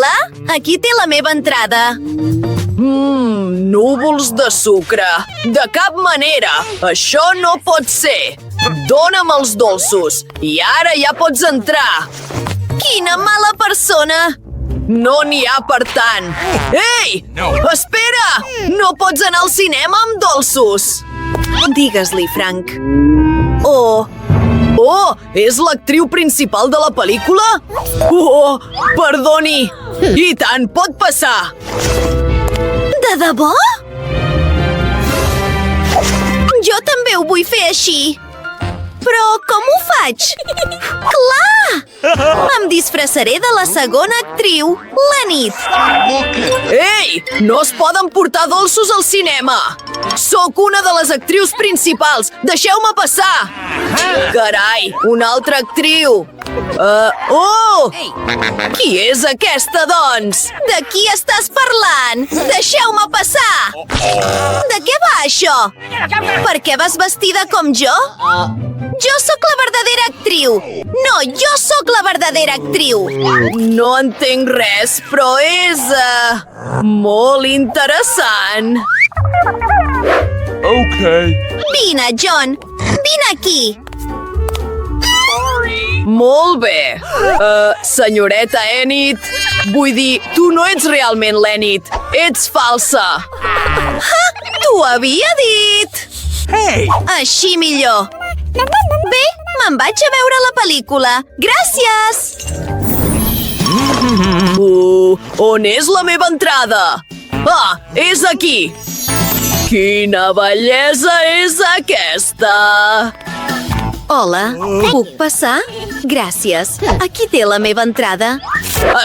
Hola, aquí té la meva entrada. Núvols de sucre. De cap manera. Això no pot ser. Dóna'm els dolços. I ara ja pots entrar. Quina mala persona! No n'hi ha per tant. Ei! Espera! No pots anar al cinema amb dolços. Digues-li, Frank. Oh, és l'actriu principal de la pel·lícula? Oh, perdoni. I tant, pot passar. De debò? Jo també ho vull fer així. Però com ho faig? Clar! Em disfressaré de la segona actriu, la nit. Ei! No es poden portar dolços al cinema! Sóc una de les actrius principals! Deixeu-me passar! Carai, una altra actriu! Qui és aquesta, doncs? De qui estàs parlant? Deixeu-me passar! De què va això? Per què vas vestida com jo? Jo sóc la verdadera actriu! No, jo sóc la verdadera actriu! No entenc res, però és... molt interessant. Okay. Vine, John! Vine aquí! Molt bé. Senyoreta Enid, vull dir, tu no ets realment l'Enid. Ets falsa. T'ho havia dit! Hey! Així millor. Bé, me'n vaig a veure la pel·lícula. Gràcies! On és la meva entrada? Ah, és aquí. Quina bellesa és aquesta! Hola, puc passar? Gràcies. Aquí té la meva entrada.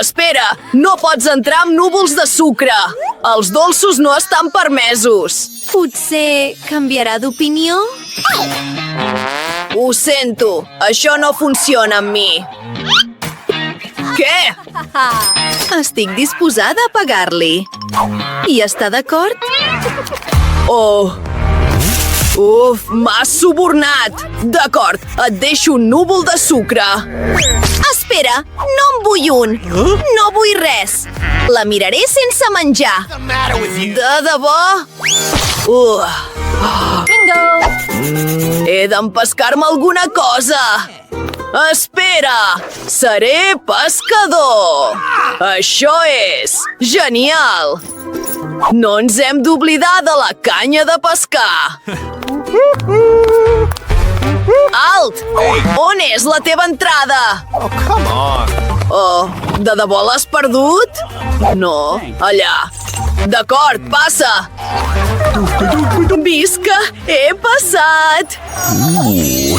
Espera, no pots entrar amb núvols de sucre. Els dolços no estan permesos. Potser canviarà d'opinió? Ho sento, això no funciona amb mi. Què? Estic disposada a pagar-li. Hi està d'acord? Oh... Uf, m'has subornat! D'acord, et deixo un núvol de sucre. Espera, no en vull un. No vull res. La miraré sense menjar. De debò? He d'empescar-me alguna cosa. Espera! Seré pescador! Això és genial! No ens hem d'oblidar de la canya de pescar! Alt! On és la teva entrada? Oh, come on. Oh, de debò l'has perdut? No, allà. D'acord, passa! Visca, he passat!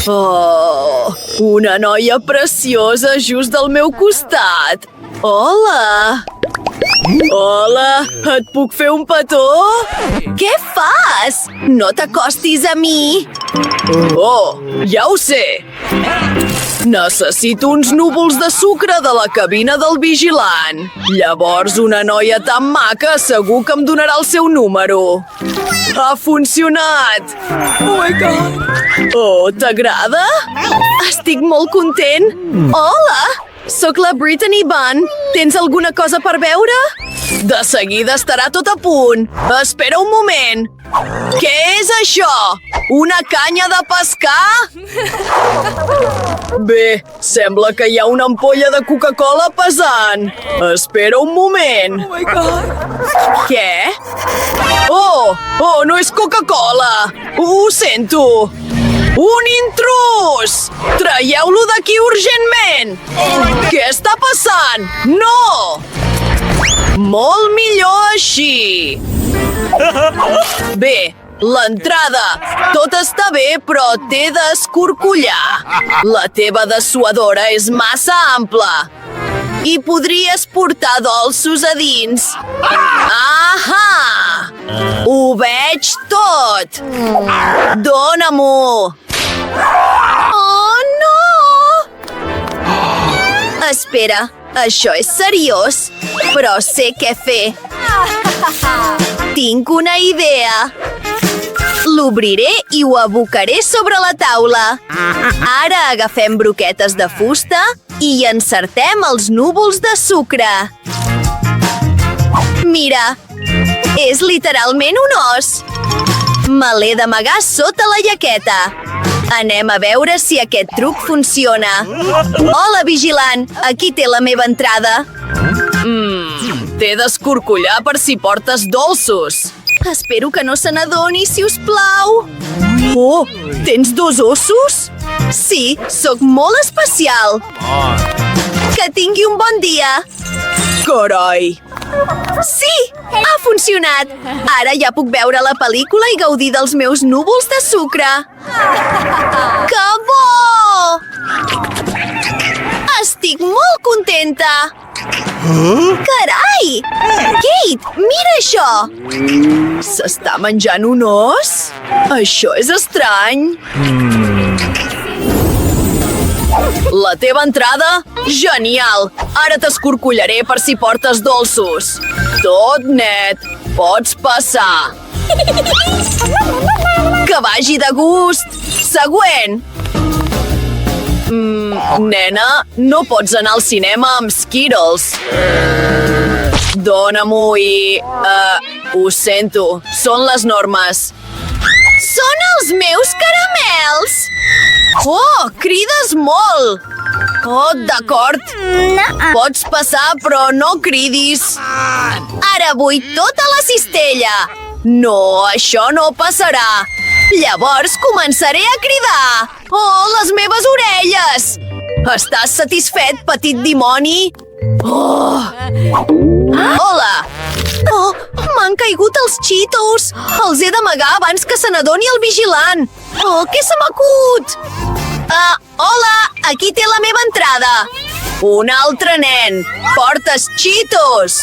Oh, una noia preciosa just al meu costat! Hola! Hola, et puc fer un petó? Què fas? No t'acostis a mi. Oh, ja ho sé! Necessito uns núvols de sucre de la cabina del vigilant. Llavors una noia tan maca segur que em donarà el seu número. Ha funcionat! Oh my God! Oh, t'agrada? Estic molt content. Hola! Soc la Brittany Bunn. Tens alguna cosa per beure? De seguida estarà tot a punt. Espera un moment. Què és això? Una canya de pescar? Bé, sembla que hi ha una ampolla de Coca-Cola pesant. Espera un moment. Oh my God. Què? Oh, no és Coca-Cola. Ho sento. Un intrus! Traieu-lo d'aquí urgentment! Què està passant? No! Molt millor així! Bé, l'entrada. Tot està bé, però t'he d'escorcollar. La teva dessuadora és massa ampla. I podries portar dolços a dins. Ahà! Ho veig tot! Dóna-m'ho! Oh, no! Espera, això és seriós, però sé què fer. Tinc una idea. L'obriré i ho abocaré sobre la taula. Ara agafem broquetes de fusta i hi encertem els núvols de sucre. Mira, és literalment un os. Me l'he d'amagar sota la jaqueta. Anem a veure si aquest truc funciona. Hola, vigilant! Aquí té la meva entrada. T'he d'escorcollar per si portes dolços. Espero que no se n'adoni, si us plau. Oh, tens 2 ossos? Sí, sóc molt especial. Que tingui un bon dia. Carai! Sí, ha funcionat. Ara ja puc veure la pel·lícula i gaudir dels meus núvols de sucre. Que bo! Estic molt contenta. Carai! Kate, mira això! S'està menjant un os? Això és estrany. La teva entrada? Genial! Ara t'escorcollaré per si portes dolços. Tot net. Pots passar. Que vagi de gust. Següent. Nena, no pots anar al cinema amb Skittles. Dóna-m'ho i... ho sento, són les normes. Són els meus caramels! Oh, crides molt! Oh, d'acord. Pots passar, però no cridis. Ara vull tota la cistella! No, això no passarà. Llavors començaré a cridar! Oh, les meves orelles! Estàs satisfet, petit dimoni? Oh! Hola! Oh, m'han caigut els Cheetos! Els he d'amagar abans que se n'adoni el vigilant! Oh, què se m'acut? Hola! Aquí té la meva entrada! Un altre nen! Portes Cheetos!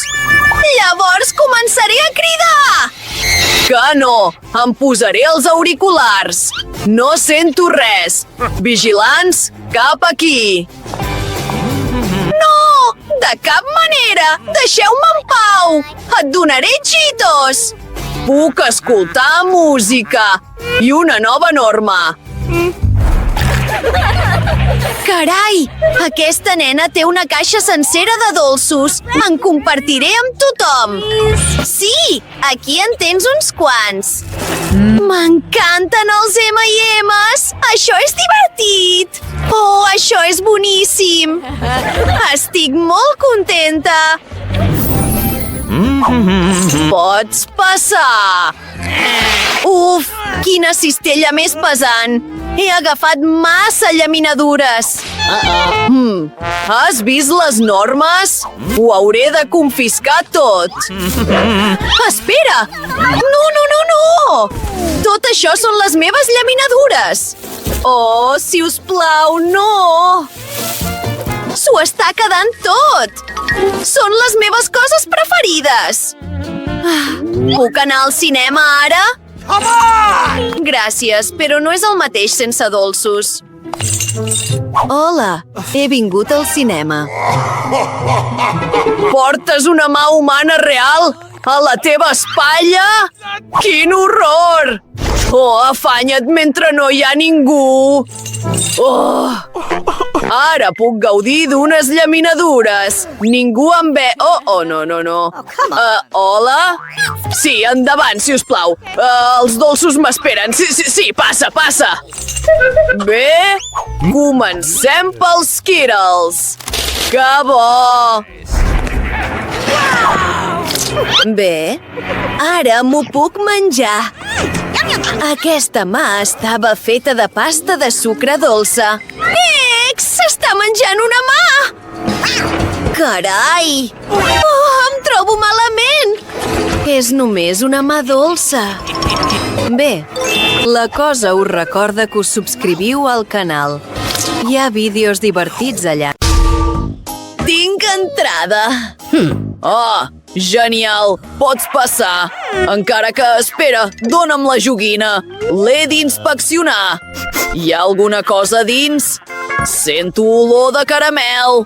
Llavors començaré a cridar! Que no! Em posaré els auriculars! No sento res! Vigilants, cap aquí! No! De cap manera! Deixeu-me en pau! Et donaré Cheetos! Puc escoltar música! I una nova norma! Carai! Aquesta nena té una caixa sencera de dolços. En compartiré amb tothom. Sí, aquí en tens uns quants. M'encanten els M&M's! Això és divertit! Oh, això és boníssim! Estic molt contenta! Pots passar! Uf, quina cistella més pesant! He agafat massa llaminadures! Has vist les normes? Ho hauré de confiscar tot! Espera! No, no, no, no! Tot això són les meves llaminadures! Oh, si us plau, no! S'ho està quedant tot! Són les meves coses preferides! Puc anar al cinema ara? Gràcies, però no és el mateix sense dolços. Hola, he vingut al cinema. Portes una mà humana real a la teva espatlla? Quin horror! Oh, afanya't mentre no hi ha ningú! Oh! Ara puc gaudir d'unes llaminadures. Ningú em ve... Oh, no, no, no. Hola? Sí, endavant, si us plau. Els dolços m'esperen. Sí, passa, passa. Bé, comencem pels Skittles. Que bo! Bé, ara m'ho puc menjar. Aquesta mà estava feta de pasta de sucre dolça. Ex, s'està menjant una mà! Carai! Oh, em trobo malament! És només una mà dolça. Bé, la cosa us recorda que us subscriviu al canal. Hi ha vídeos divertits allà. Tinc entrada. Oh, genial! Pots passar. Encara que, espera, dona'm la joguina. L'he d'inspeccionar. Hi ha alguna cosa dins? Sento olor de caramel.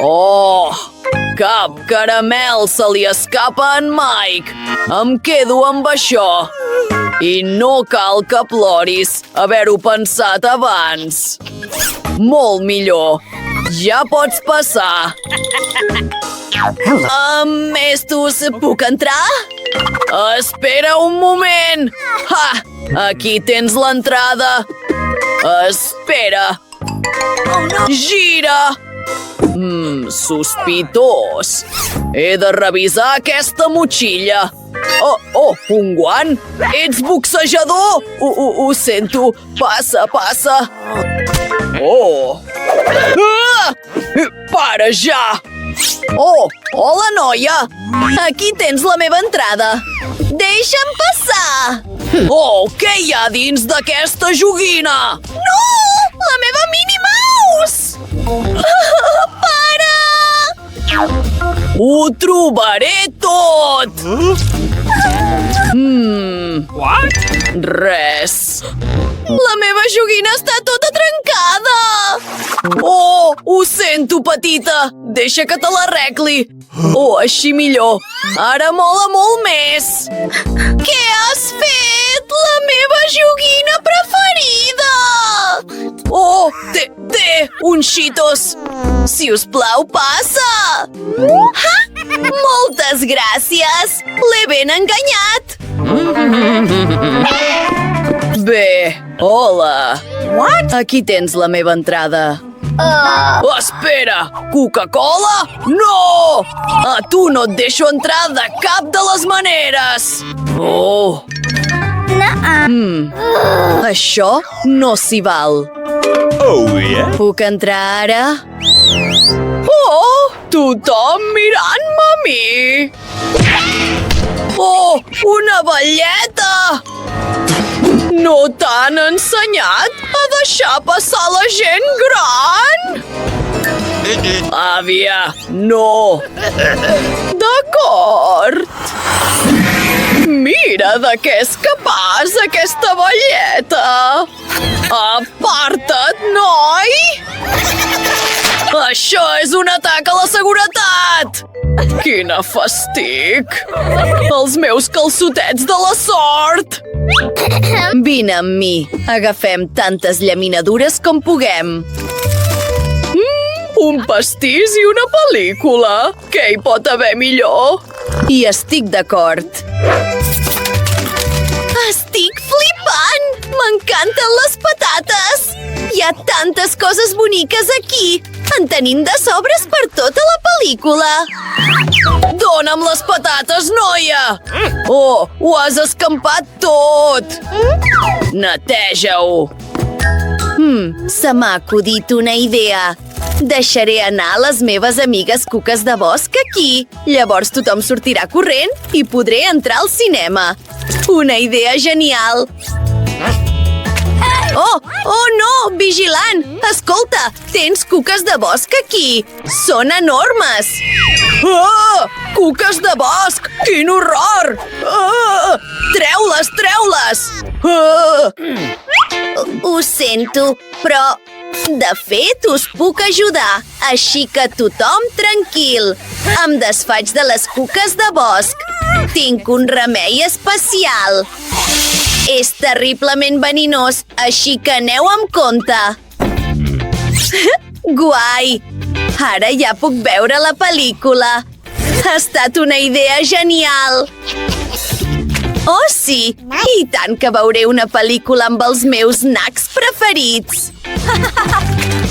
Oh, cap caramel se li escapa a en Mike. Em quedo amb això. I no cal que ploris haver-ho pensat abans. Molt millor. Ja pots passar. Estus, puc entrar? Espera un moment! Ha! Aquí tens l'entrada. Espera. Gira! Sospitós. He de revisar aquesta motxilla. Oh, un guant? Ets boxejador? Ho sento. Passa, passa. Oh! Ah! Para ja! Oh, hola, noia! Aquí tens la meva entrada. Deixa'm passar! Oh, què hi ha dins d'aquesta joguina? No! La meva Minnie Mouse! Para! Ho trobaré tot! What? Res. La meva joguina està tota trencada! Oh, ho sento, petita. Deixa que te l'arregli. Oh, així millor. Ara mola molt més. Què has fet? La meva joguina preferida! Oh, té un Cheetos. Si us plau, passa. Ha! Moltes gràcies! L'he ben enganyat! Bé, hola. What? Aquí tens la meva entrada. Espera! Coca-Cola? No! A tu no et deixo entrar de cap de les maneres! Oh! Això no s'hi val. Oh, yeah? Puc entrar ara? Oh! Tothom mirant-me a mi! Oh! Una balleta! No t'han ensenyat a deixar passar la gent gran? Àvia, no! D'acord! Mira de què és capaç aquesta balleta! Aparta't, noi! Això és un atac a la seguretat! Quina fastic! Els meus calçotets de la sort! Vine amb mi. Agafem tantes llaminadures com puguem. Un pastís i una pel·lícula. Què hi pot haver millor? I estic d'acord. Estic flipant! M'encanten les patates! Hi ha tantes coses boniques aquí! En tenim de sobres per tota la pel·lícula! Dóna'm les patates, noia! Oh, ho has escampat tot! Neteja-ho! Se m'ha acudit una idea. Deixaré anar les meves amigues cuques de bosc aquí. Llavors tothom sortirà corrent i podré entrar al cinema. Una idea genial! Oh no! Vigilant! Escolta, tens cuques de bosc aquí. Són enormes. Ah! Cuques de bosc! Quin horror! Ah! Treu-les, treu-les! Ah! Ho sento, però de fet us puc ajudar. Així que tothom tranquil. Em desfaig de les cuques de bosc. Tinc un remei especial. És terriblement verinós, així que aneu amb compte. Guai! Ara ja puc veure la pel·lícula. Ha estat una idea genial. Oh, sí! I tant que veuré una pel·lícula amb els meus nacs preferits.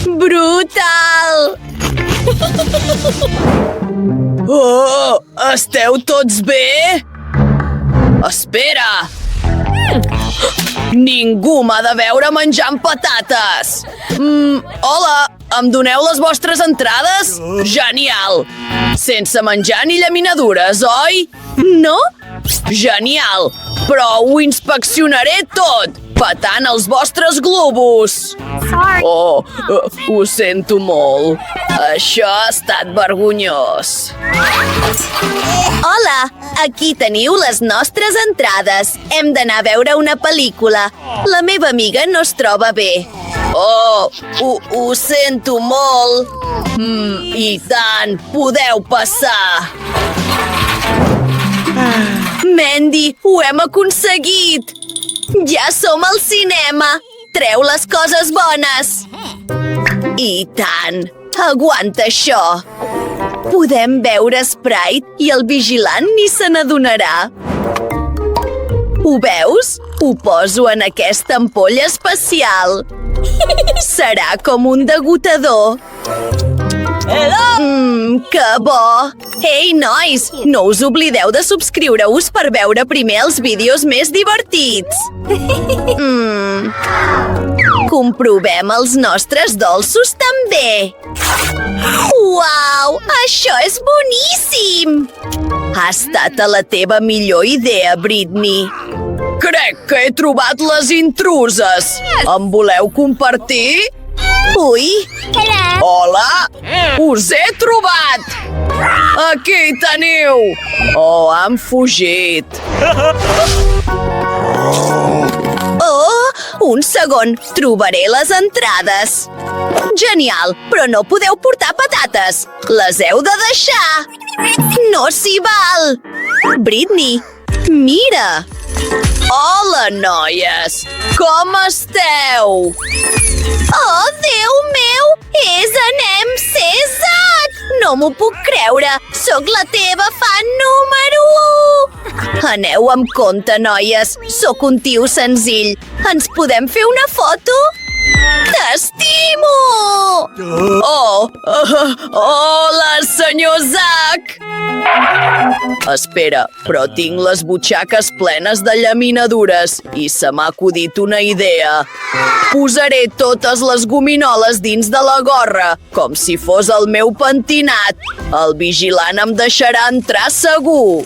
Brutal! Oh! Esteu tots bé? Espera! Ningú m'ha de veure menjant patates! Hola! Em doneu les vostres entrades? Genial! Sense menjar ni llaminadures, oi? No? Genial! Però ho inspeccionaré tot, petant els vostres globus! Oh, ho sento molt. Això ha estat vergonyós. Hola! Aquí teniu les nostres entrades. Hem d'anar a veure una pel·lícula. La meva amiga no es troba bé. Oh, ho sento molt. I tant, podeu passar. Mandy, ho hem aconseguit! Ja som al cinema! Treu les coses bones! I tant! Aguanta això! Podem beure Sprite i el vigilant ni se n'adonarà. Ho veus? Ho poso en aquesta ampolla especial. Serà com un degotador. Que bo! Ei, nois, no us oblideu de subscriure-us per veure primer els vídeos més divertits. Comprovem els nostres dolços també. Uau, això és boníssim! Ha estat a la teva millor idea, Britney. Crec que he trobat les intruses. En voleu compartir? Ui, Hola! Us he trobat! Aquí teniu! Oh, han fugit. oh, un segon, trobaré les entrades. Genial, però no podeu portar patates. Les heu de deixar. No s'hi val. Britney, mira. Hola, noies! Com esteu? Oh, Déu meu! És en M. Cèsar! No m'ho puc creure! Sóc la teva fan número 1! Aneu amb compte, noies. Sóc un tio senzill. Ens podem fer una foto? T'estimo! Oh! Hola, senyor Zack! Espera, però tinc les butxaques plenes de llaminadures i se m'ha acudit una idea. Posaré totes les gominoles dins de la gorra, com si fos el meu pentinat. El vigilant em deixarà entrar segur.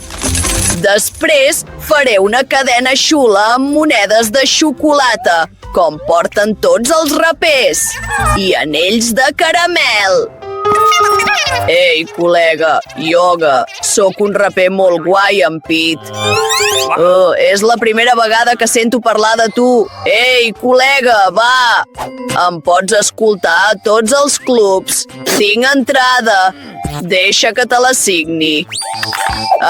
Després faré una cadena xula amb monedes de xocolata, com porten tots els rapers, i anells de caramel. Ei, col·lega, ioga, sóc un raper molt guai amb pit. És la primera vegada que sento parlar de tu. Ei, col·lega, va! Em pots escoltar a tots els clubs. Tinc entrada. Deixa que te la signi.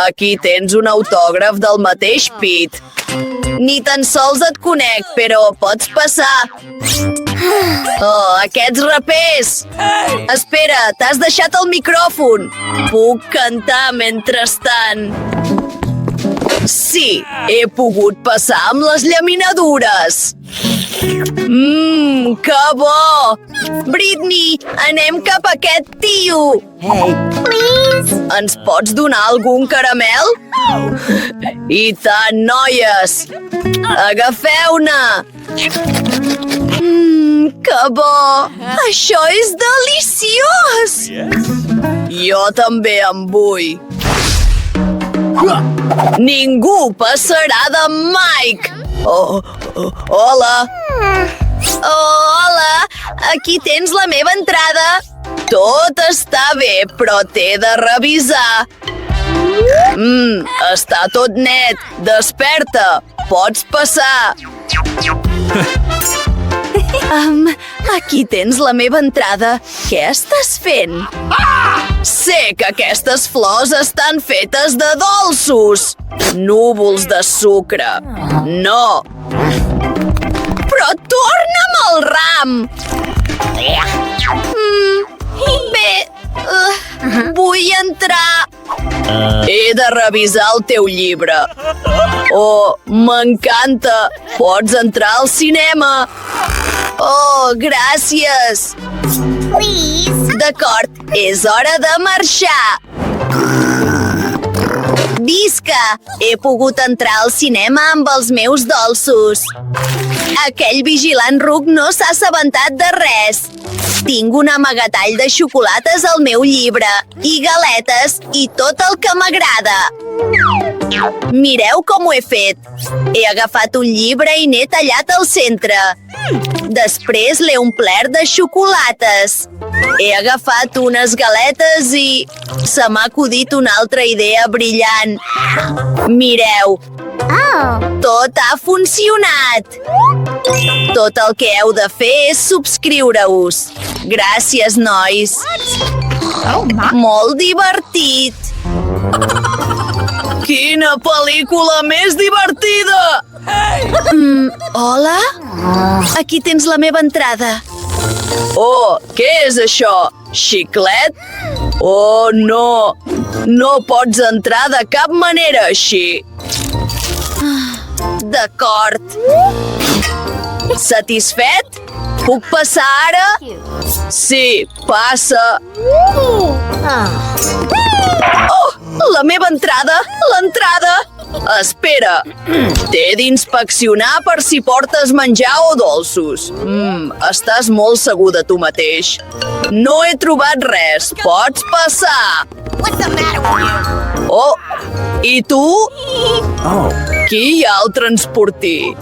Aquí tens un autògraf del mateix Pit. Ni tan sols et conec, però pots passar. Oh, aquests rapers! Espera, t'has deixat el micròfon. Puc cantar mentrestant. Sí, he pogut passar amb les llaminadures. Que bo! Britney, anem cap a aquest tio. Ens pots donar algun caramel? I tant, noies! Agafeu-ne! Que bo! Això és deliciós! Jo també en vull. Ningú passarà de Mike! Hola! Hola! Aquí tens la meva entrada. Tot està bé, però t'he de revisar. Està tot net. Desperta! Pots passar! Aquí tens la meva entrada. Què estàs fent? Sé que aquestes flors estan fetes de dolços. Núvols de sucre. No. Però torna'm el ram. Bé, vull entrar. He de revisar el teu llibre. Oh, m'encanta. Pots entrar al cinema. Oh, gràcies. D'acord, és hora de marxar. Visca! He pogut entrar al cinema amb els meus dolços. Aquell vigilant ruc no s'ha assabentat de res. Tinc un amagatall de xocolates al meu llibre, i galetes, i tot el que m'agrada. Mireu com ho he fet. He agafat un llibre i n'he tallat al centre. Després l'he omplert de xocolates. He agafat unes galetes i se m'ha acudit una altra idea brillant. Mireu. Tot ha funcionat. Tot el que heu de fer és subscriure-us. Gràcies, nois. Molt divertit. Quina pel·lícula més divertida! Hola? Aquí tens la meva entrada. Oh, què és això? Xiclet? Oh, no! No pots entrar de cap manera així. D'acord. Satisfet? Puc passar ara? Sí, passa. Oh, la meva entrada! L'entrada! Espera, t'he d'inspeccionar per si portes menjar o dolços. Estàs molt segur de tu mateix. No he trobat res. Pots passar. Oh, i tu? Qui hi ha al transportí?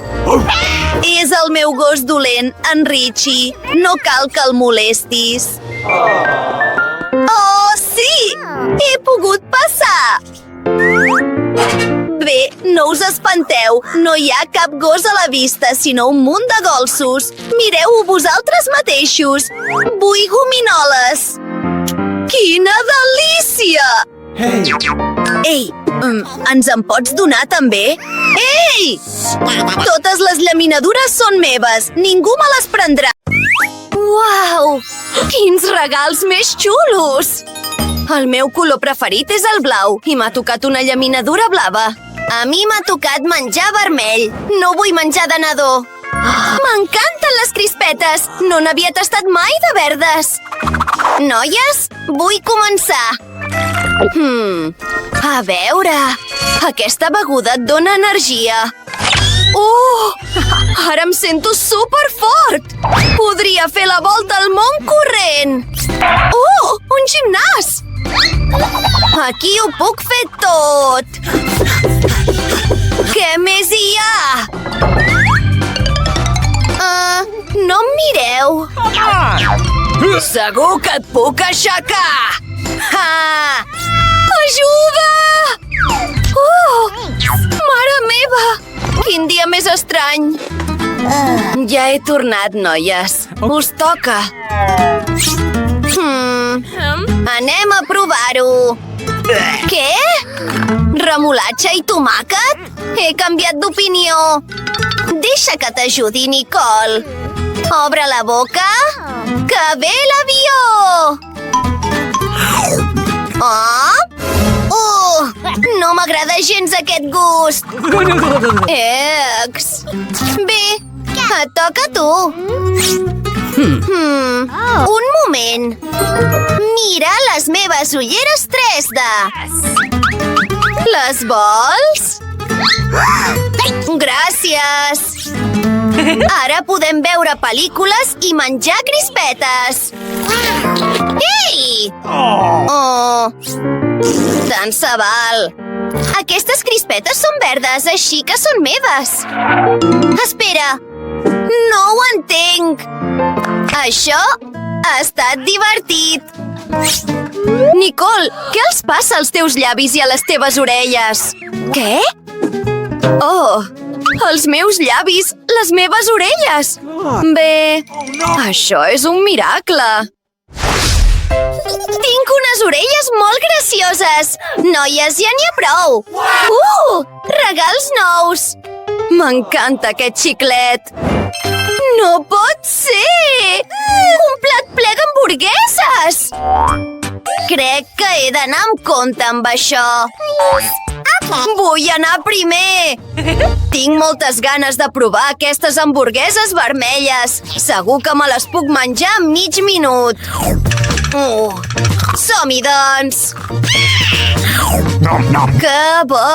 És el meu gos dolent, en Richie. No cal que el molestis. Oh, sí! He pogut passar! Bé, no us espanteu. No hi ha cap gos a la vista, sinó un munt de dolços. Mireu-ho vosaltres mateixos. Vull gominoles. Quina delícia! Ei, ens en pots donar també? Ei! Totes les llaminadures són meves. Ningú me les prendrà. Uau! Quins regals més xulos! El meu color preferit és el blau i m'ha tocat una llaminadura blava. A mi m'ha tocat menjar vermell. No vull menjar de nadó. M'encanten les crispetes. No n'havia tastat mai de verdes. Noies, vull començar. A veure... Aquesta beguda et dona energia. Ara em sento superfort! Podria fer la volta al món corrent! Un gimnàs! Aquí ho puc fer tot! Què més hi ha? No em mireu! Segur que et puc aixecar! Ajuda! Mare meva! Quin dia més estrany! Ja he tornat, noies. Us toca. Anem a provar-ho. Què? Remolatxa i tomàquet? He canviat d'opinió. Deixa que t'ajudi, Nicole. Obre la boca. Que ve l'avió! No m'agrada gens aquest gust. Bé, et toca a tu. Un moment. Mira les meves ulleres 3D. Les vols? Gràcies. Ara podem veure pel·lícules i menjar crispetes. Ei! Tant se val. Aquestes crispetes són verdes, així que són meves. Espera, no ho entenc. Això ha estat divertit. Nicole, què els passa als teus llavis i a les teves orelles? Què? Els meus llavis, les meves orelles. Bé, això és un miracle. Tinc unes orelles molt gracioses. Noies, ja n'hi ha prou. Regals nous. M'encanta aquest xiclet. No pot ser! Un plat ple d'hamburgueses! Crec que he d'anar amb compte amb això. Vull anar primer! Tinc moltes ganes de provar aquestes hamburgueses vermelles. Segur que me les puc menjar en mig minut. Som-hi, doncs! Que bo!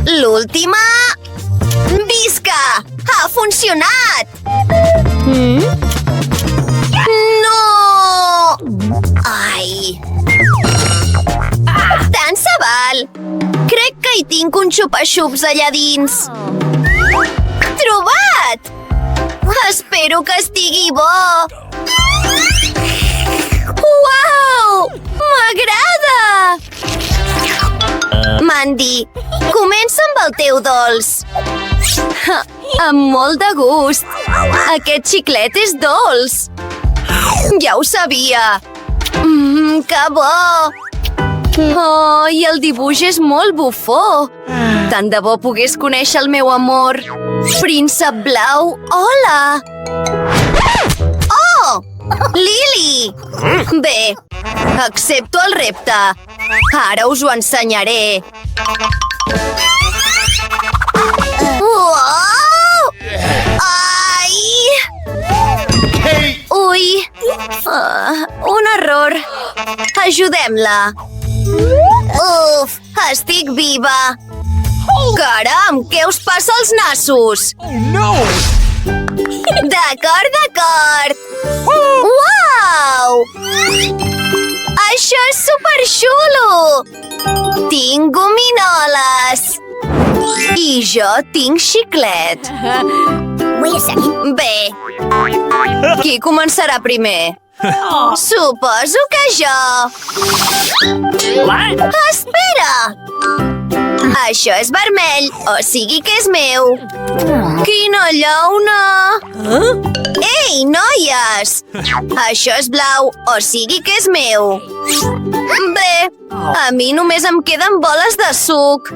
L'última... Visca! Ha funcionat! No! Ai! Tant se val! Crec que hi tinc un xupa-xups allà dins. Trobat! Espero que estigui bo! Uau! M'agrada! Mandy, comença amb el teu dolç. Amb molt de gust. Aquest xiclet és dolç. Ja ho sabia. Que bo! I el dibuix és molt bufó. Tant de bo pogués conèixer el meu amor. Príncep blau, hola! Lily! Bé, accepto el repte. Ara us ho ensenyaré. Uau! Ai! Ui! Un error. Ajudem-la. Uf, estic viva. Caram, què us passa als nassos? No! D'acord. Uau! Això és superxulo! Tinc gominoles. I jo tinc xiclet. Bé, qui començarà primer? Suposo que jo. Espera! Això és vermell, o sigui que és meu. Quina llauna! Ei, noies! Això és blau, o sigui que és meu. Bé, a mi només em queden boles de suc.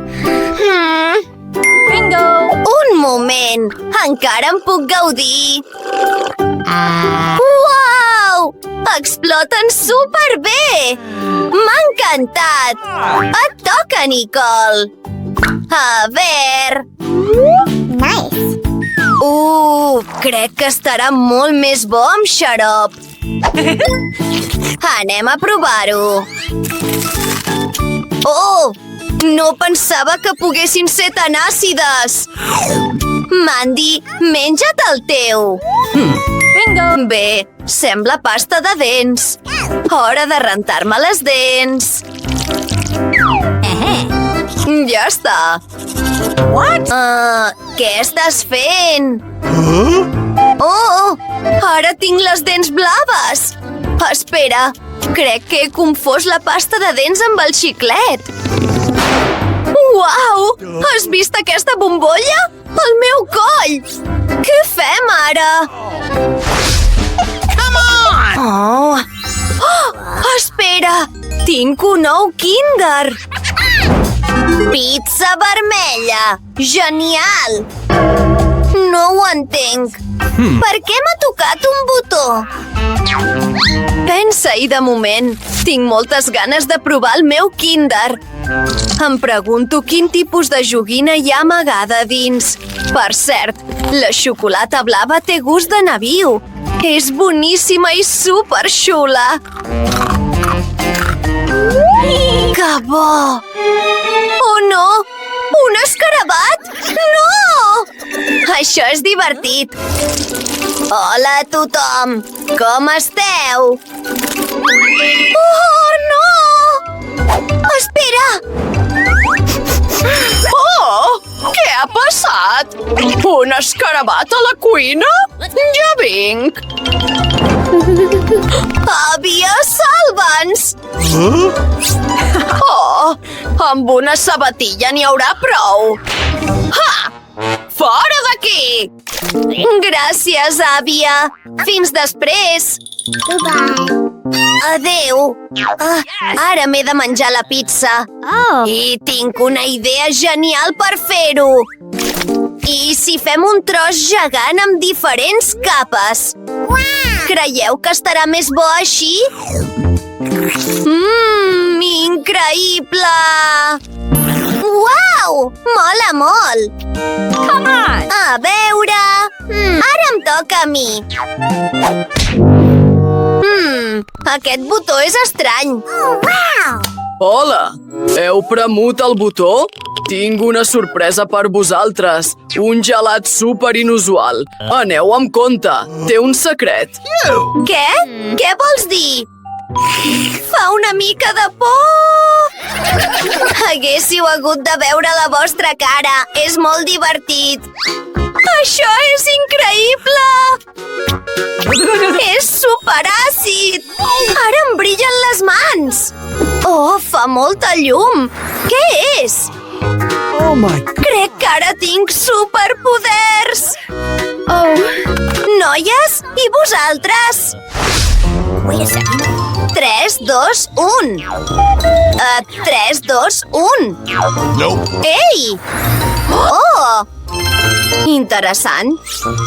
Bingo! Un moment, encara em puc gaudir. Uau! Exploten superbé! M'ha encantat! Et toca, Nicole! A veure... Nice! Crec que estarà molt més bo amb xarop. Anem a provar-ho. Oh! No pensava que poguessin ser tan àcides. Mandy, menja't el teu. Bingo! Bé, sembla pasta de dents. Hora de rentar-me les dents. Ja està. What? Què estàs fent? Oh, ara tinc les dents blaves. Espera, crec que he confós la pasta de dents amb el xiclet. Uau! Has vist aquesta bombolla? Al meu coll! Què fem ara? Oh, espera! Tinc un ou Kinder! Pizza vermella! Genial! No ho entenc. Per què m'ha tocat un botó? Pensa-hi de moment. Tinc moltes ganes de provar el meu Kinder. Em pregunto quin tipus de joguina hi ha amagada dins. Per cert, la xocolata blava té gust de nabiu. És boníssima i superxula. Que bo! Oh, no! Un escarabat? No! Això és divertit. Hola a tothom! Com esteu? Oh, no! Espera! Oh! Què ha passat? Un escarabat a la cuina? Ja vinc! Àvia, salva'ns! Oh! Amb una sabatilla n'hi haurà prou! Ha! Fora d'aquí! Gràcies, àvia! Fins després! Goodbye! Adéu! Ara m'he de menjar la pizza. Oh! I tinc una idea genial per fer-ho! I si fem un tros gegant amb diferents capes? Creieu que estarà més bo així? Increïble! Uau! Mola molt! Come on! A veure... Ara em toca a mi. Aquest botó és estrany. Hola! Heu premut el botó? Tinc una sorpresa per vosaltres. Un gelat super inusual. Aneu amb compte. Té un secret. Què? Què vols dir? Fa una mica de por! Haguéssiu hagut de veure la vostra cara. És molt divertit. Això és increïble! És superàcid! Ara em brillen les mans! Oh, fa molta llum! Què és? Oh my... Crec que ara tinc superpoders! Oh. Noies, i vosaltres? Wait a second. 3, 2, 1. 3, 2, 1. Ei! Oh! Interessant.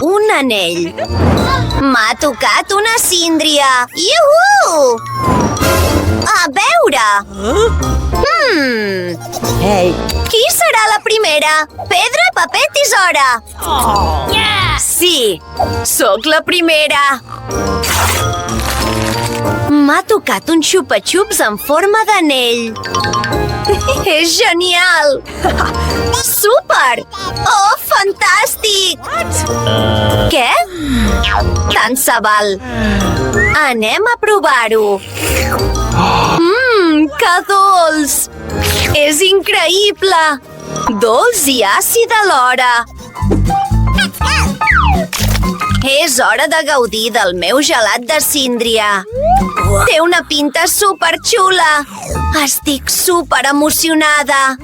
Un anell. M'ha tocat una síndria. Iuhu! A veure! Hey. Qui serà la primera? Pedra, paper, tisora. Sí, sóc la primera. M'ha tocat un xupa-xups en forma d'anell. És genial! Súper! Oh, fantàstic! Què? Tant se val. Anem a provar-ho. Que dolç! És increïble! Dolç i àcid alhora. És hora de gaudir del meu gelat de síndria. Té una pinta superxula. Estic super emocionada.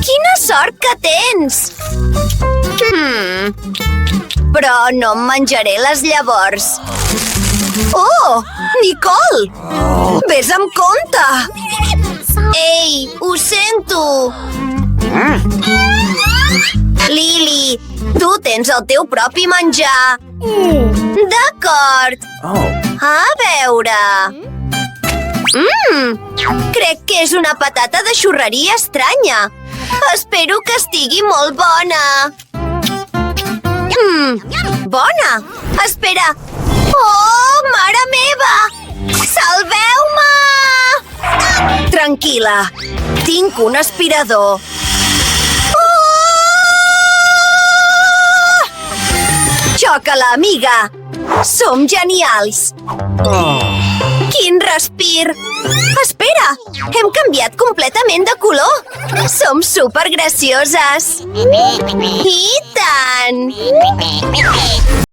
Quina sort que tens! Però no em menjaré les llavors. Oh, Nicole! Vés amb compte! Ei, ho sento! Lily, tu tens el teu propi menjar. D'acord. A veure... crec que és una patata de xurreria estranya. Espero que estigui molt bona. Bona! Espera! Oh, mare meva! Salveu-me! Tranquil·la, tinc un aspirador. Xoca-la, amiga! Som genials! Quin respir! Espera! Hem canviat completament de color! Som supergracioses! I tant!